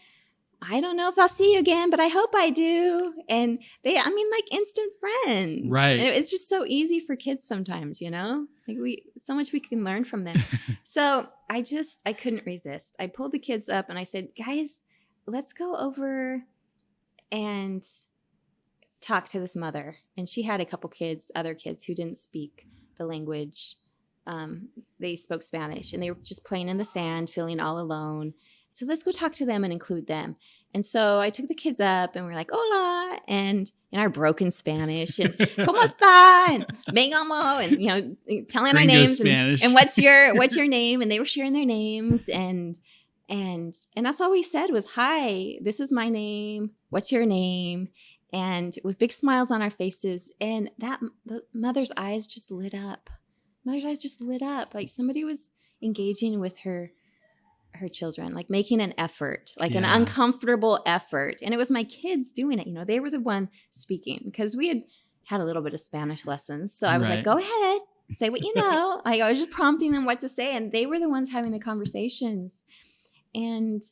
I don't know if I'll see you again, but I hope I do. And like instant friends. Right. And it's just so easy for kids sometimes, like so much we can learn from them. So I couldn't resist. I pulled the kids up and I said, guys, let's go over and talk to this mother. And she had a couple other kids who didn't speak the language. They spoke Spanish, and they were just playing in the sand, feeling all alone. So let's go talk to them and include them. And so I took the kids up, and we're like, hola, and in our broken Spanish, and ¿cómo está? And me llamo, and telling our names, and what's your name? And they were sharing their names, and that's all we said was, hi, this is my name. What's your name? And with big smiles on our faces, and the mother's eyes just lit up. Like somebody was engaging with her children, like making an effort, like an uncomfortable effort. And it was my kids doing it. They were the one speaking, because we had a little bit of Spanish lessons. So I was like, go ahead, say what you know. Like I was just prompting them what to say, and they were the ones having the conversations. And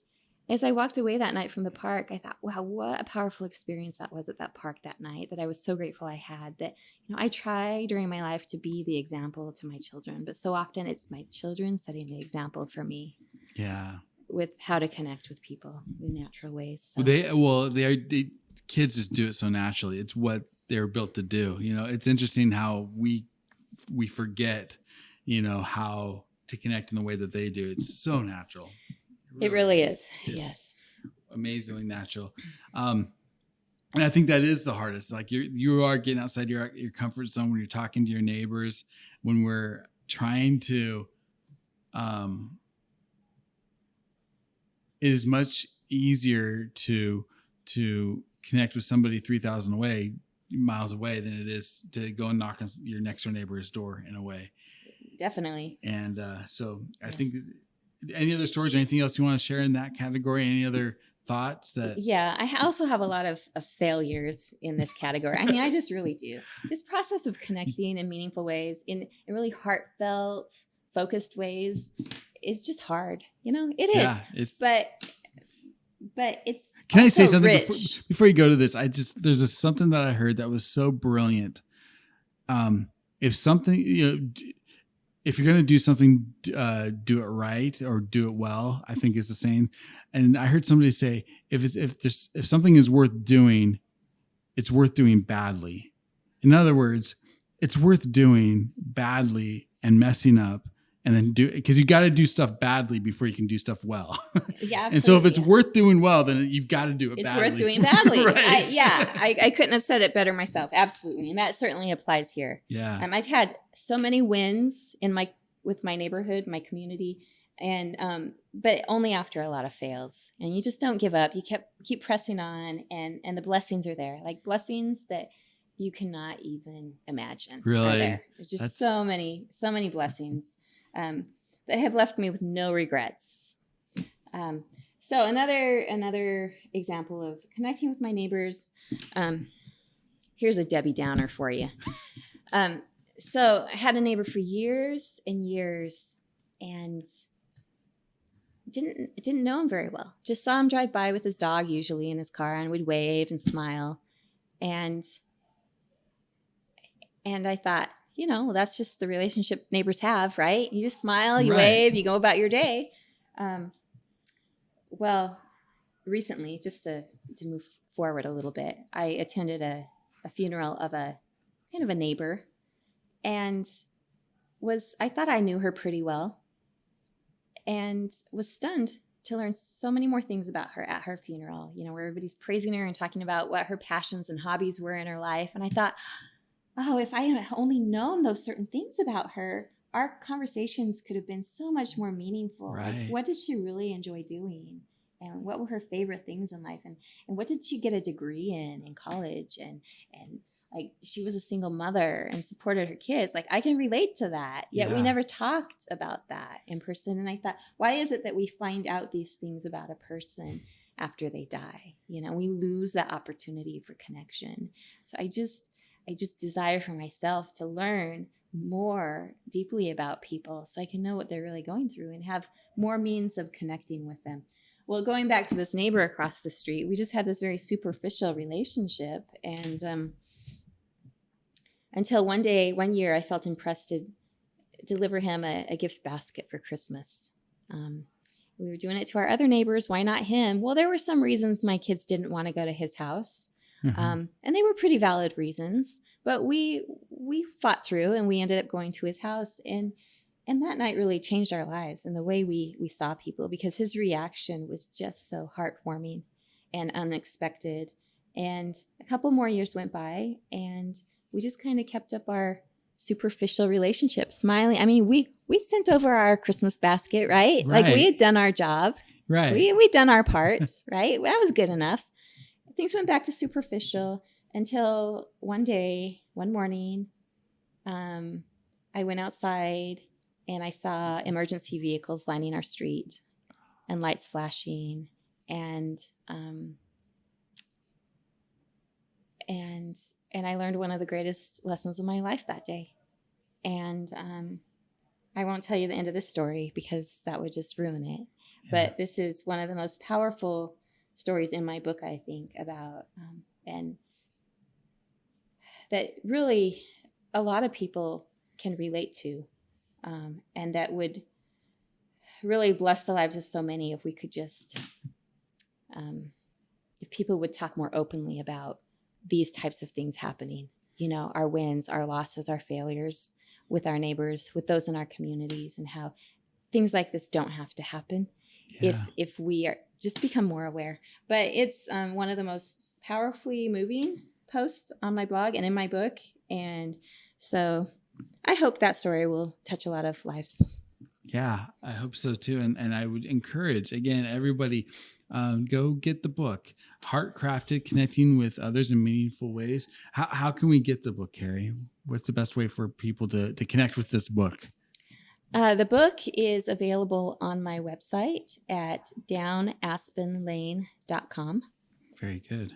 as I walked away that night from the park, I thought, wow, what a powerful experience that was at that park that night, that I was so grateful I had. That, I try during my life to be the example to my children, but so often it's my children setting the example for me. Yeah. With how to connect with people in natural ways. So. They kids just do it so naturally. It's what they're built to do. It's interesting how we forget, how to connect in the way that they do. It's so natural. It really is. It's yes. Amazingly natural. And I think that is the hardest. Like you are getting outside your comfort zone when you're talking to your neighbors, when we're trying to, it is much easier to connect with somebody 3,000 miles away than it is to go and knock on your next door neighbor's door in a way. Definitely. And so I think any other stories or anything else you want to share in that category? Any other thoughts that? Yeah, I also have a lot of failures in this category. I just really do. This process of connecting in meaningful ways, in really heartfelt, focused ways, is just hard. It is. But it's. Can I say something before you go to this? There's something that I heard that was so brilliant. If something, if you're going to do something, do it right or do it well, I think is the same. And I heard somebody say, if something is worth doing, it's worth doing badly. In other words, it's worth doing badly and messing up, and then because you got to do stuff badly before you can do stuff well. Yeah. And so if it's worth doing well, then you've got to do it badly. It's worth doing badly. Right. I couldn't have said it better myself. Absolutely. And that certainly applies here. Yeah. I've had so many wins with my neighborhood, my community, and but only after a lot of fails. And you just don't give up. You keep pressing on, and the blessings are there, like blessings that you cannot even imagine. Really? There's just so many blessings that have left me with no regrets. So another example of connecting with my neighbors. Here's a Debbie Downer for you. So I had a neighbor for years and years, and didn't know him very well. Just saw him drive by with his dog usually in his car, and would wave and smile. And I thought, well, that's just the relationship neighbors have, right? You smile, you wave, you go about your day. Well, recently, just to move forward a little bit, I attended a funeral of a kind of a neighbor, and I thought I knew her pretty well, and was stunned to learn so many more things about her at her funeral, where everybody's praising her and talking about what her passions and hobbies were in her life. And I thought, oh, if I had only known those certain things about her, our conversations could have been so much more meaningful. Right. Like, what does she really enjoy doing? And what were her favorite things in life? And what did she get a degree in college? And like, she was a single mother and supported her kids. Like, I can relate to that. Yet we never talked about that in person. And I thought, why is it that we find out these things about a person after they die? We lose that opportunity for connection. So I just desire for myself to learn more deeply about people so I can know what they're really going through and have more means of connecting with them. Well, going back to this neighbor across the street, we just had this very superficial relationship. And until one year, I felt impressed to deliver him a gift basket for Christmas. We were doing it to our other neighbors. Why not him? Well, there were some reasons my kids didn't want to go to his house. And they were pretty valid reasons, but we fought through, and we ended up going to his house. And that night really changed our lives and the way we saw people, because his reaction was just so heartwarming and unexpected. And a couple more years went by, and we just kind of kept up our superficial relationship, smiling. I mean, we sent over our Christmas basket, right? Like, we had done our job. Right. We'd done our parts, right? Well, that was good enough. Things went back to superficial until one morning, I went outside and I saw emergency vehicles lining our street and lights flashing. And I learned one of the greatest lessons of my life that day. And I won't tell you the end of this story because that would just ruin it. Yeah. But this is one of the most powerful stories in my book, I think, about and that really a lot of people can relate to, and that would really bless the lives of so many if we could just if people would talk more openly about these types of things happening, our wins, our losses, our failures with our neighbors, with those in our communities, and how things like this don't have to happen. Yeah. If we are just become more aware. But it's one of the most powerfully moving posts on my blog and in my book. And so I hope that story will touch a lot of lives. Yeah, I hope so too. And I would encourage, again, everybody, go get the book, Heart Crafted, Connecting with Others in Meaningful Ways. How can we get the book, Carri? What's the best way for people to connect with this book? The book is available on my website at downaspenlane.com. Very good.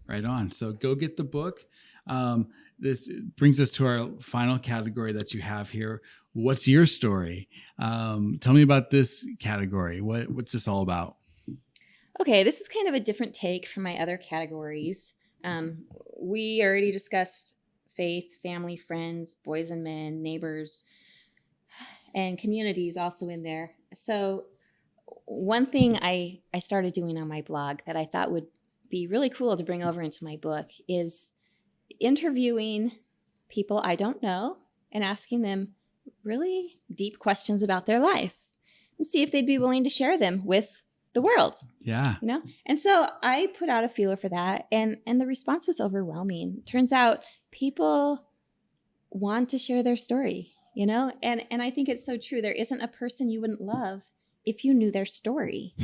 Right on. So go get the book. This brings us to our final category that you have here. What's your story? Tell me about this category. What's this all about? Okay, this is kind of a different take from my other categories. We already discussed faith, family, friends, boys and men, neighbors, and communities also in there. So one thing I started doing on my blog that I thought would be really cool to bring over into my book is interviewing people I don't know and asking them really deep questions about their life and see if they'd be willing to share them with the world. Yeah. And so I put out a feeler for that, and the response was overwhelming. Turns out people want to share their story. And I think it's so true. There isn't a person you wouldn't love if you knew their story.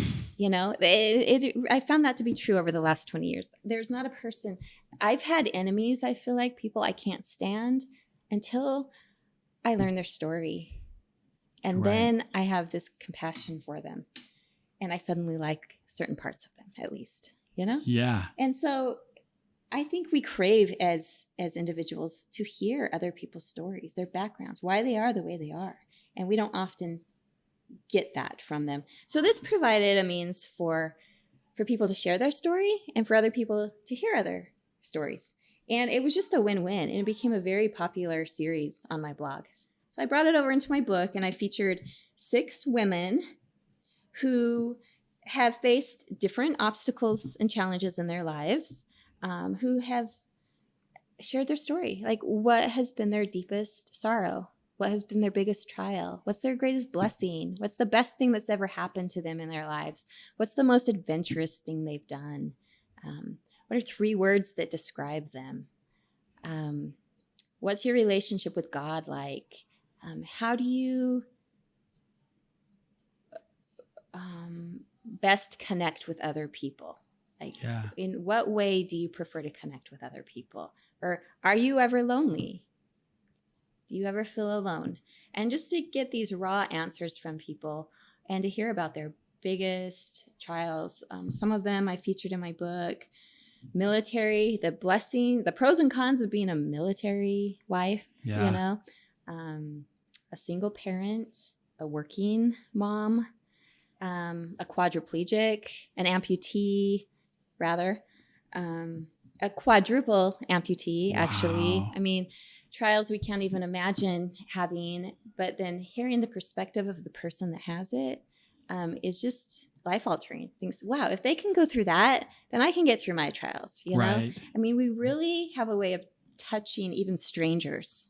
I found that to be true over the last 20 years. There's not a person. I've had enemies, I feel like, people I can't stand until I learn their story. And then I have this compassion for them. And I suddenly like certain parts of them, at least, Yeah. And so I think we crave as individuals to hear other people's stories, their backgrounds, why they are the way they are. And we don't often get that from them. So this provided a means for people to share their story and for other people to hear other stories. And it was just a win-win. And it became a very popular series on my blog. So I brought it over into my book, and I featured 6 women who have faced different obstacles and challenges in their lives, who have shared their story. Like, what has been their deepest sorrow? What has been their biggest trial? What's their greatest blessing? What's the best thing that's ever happened to them in their lives? What's the most adventurous thing they've done? What are 3 words that describe them? What's your relationship with God like? How do you best connect with other people? Like, in what way do you prefer to connect with other people? Or are you ever lonely? Do you ever feel alone? And just to get these raw answers from people and to hear about their biggest trials. Some of them I featured in my book. Military, the blessing, the pros and cons of being a military wife, you know, a single parent, a working mom, a quadriplegic, an amputee, rather, a quadruple amputee, actually. I mean, trials we can't even imagine having, but then hearing the perspective of the person that has it is just life-altering. Things, wow, if they can go through that, then I can get through my trials, you know? I mean, we really have a way of touching even strangers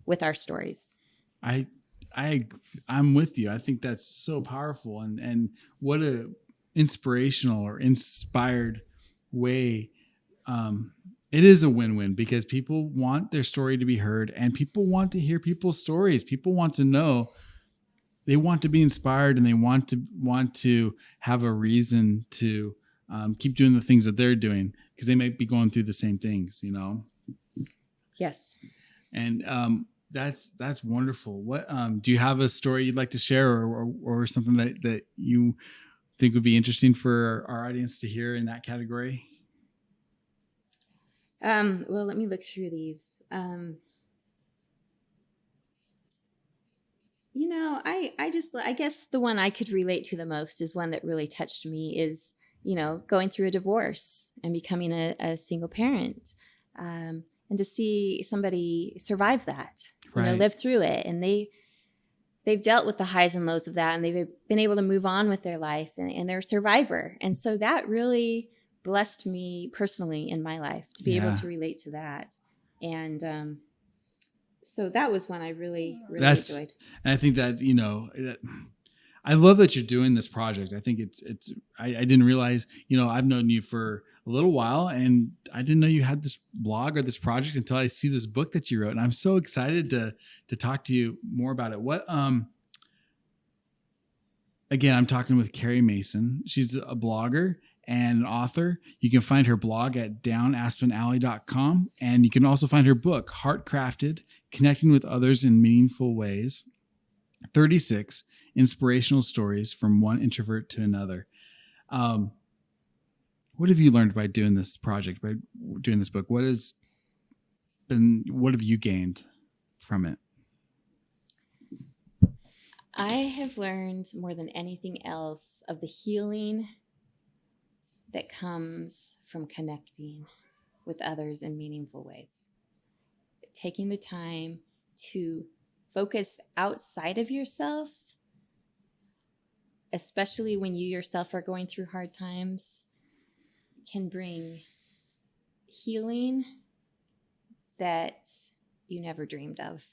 with our stories. I'm with you. I think that's so powerful, and what a inspirational or inspired way. It is a win-win because people want their story to be heard, and people want to hear people's stories. People want to know. They want to be inspired, and they want to have a reason to keep doing the things that they're doing because they might be going through the same things, you know? Yes. And that's wonderful. What do you have a story you'd like to share, or something that you think would be interesting for our audience to hear in that category? Well, let me look through these. You know, I guess the one I could relate to the most is one that really touched me is, you know, going through a divorce and becoming a single parent, and to see somebody survive that, you know, live through it. And they've dealt with the highs and lows of that, and they've been able to move on with their life, and they're a survivor. And so that really blessed me personally in my life to be able to relate to that. And, so that was one I really enjoyed. And I think that, you know, I love that you're doing this project. I think I didn't realize, you know, I've known you for a little while, and I didn't know you had this blog or this project until I see this book that you wrote. And I'm so excited to talk to you more about it. What, again, I'm talking with Carri Mason. She's a blogger and an author. You can find her blog at downaspenalley.com. And you can also find her book, Heart Crafted, Connecting with Others in Meaningful Ways, 36 Inspirational Stories from One Introvert to Another. What have you learned by doing this project, by doing this book? What have you gained from it? I have learned more than anything else of the healing that comes from connecting with others in meaningful ways. Taking the time to focus outside of yourself, especially when you yourself are going through hard times, can bring healing that you never dreamed of.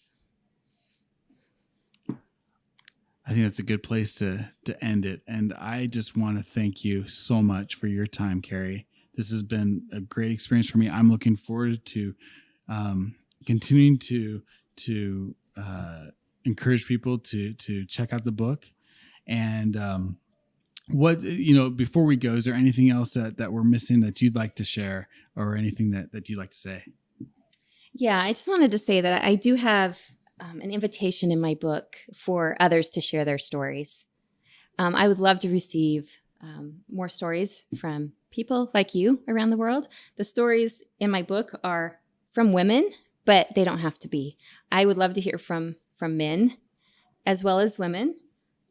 I think that's a good place to end it. And I just want to thank you so much for your time, Carri. This has been a great experience for me. I'm looking forward to continuing to encourage people to check out the book. And what, you know, before we go, is there anything else that we're missing that you'd like to share, or anything that you'd like to say? Yeah, I just wanted to say that I do have an invitation in my book for others to share their stories. I would love to receive more stories from people like you around the world. The stories in my book are from women, but they don't have to be. I would love to hear from men as well as women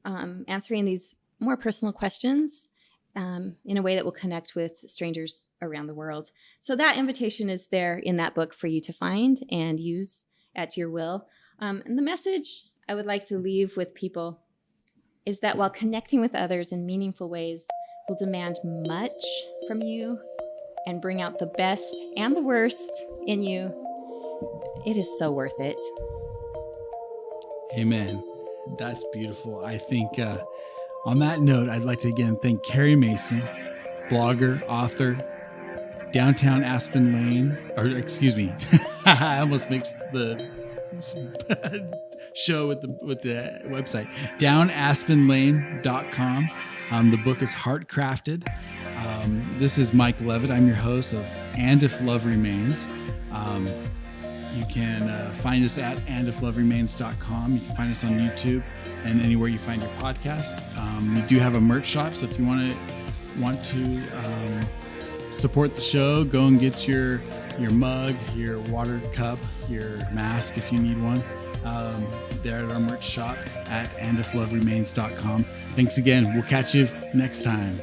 answering these more personal questions in a way that will connect with strangers around the world. So that invitation is there in that book for you to find and use at your will. And the message I would like to leave with people is that while connecting with others in meaningful ways will demand much from you and bring out the best and the worst in you, it is so worth it. Amen. That's beautiful. I think on that note, I'd like to again thank Carri Mason, blogger, author, downtown Aspen Lane, or excuse me, I almost mixed the show with the website, downaspenlane.com. The book is Heartcrafted. This is Mike Levitt. I'm your host of And If Love Remains. You can find us at andifloveremains.com. You can find us on YouTube and anywhere you find your podcast. We do have a merch shop, so if you want to support the show, go and get your mug, your water cup, your mask if you need one. There at our merch shop at andifloveremains.com. Thanks again. We'll catch you next time.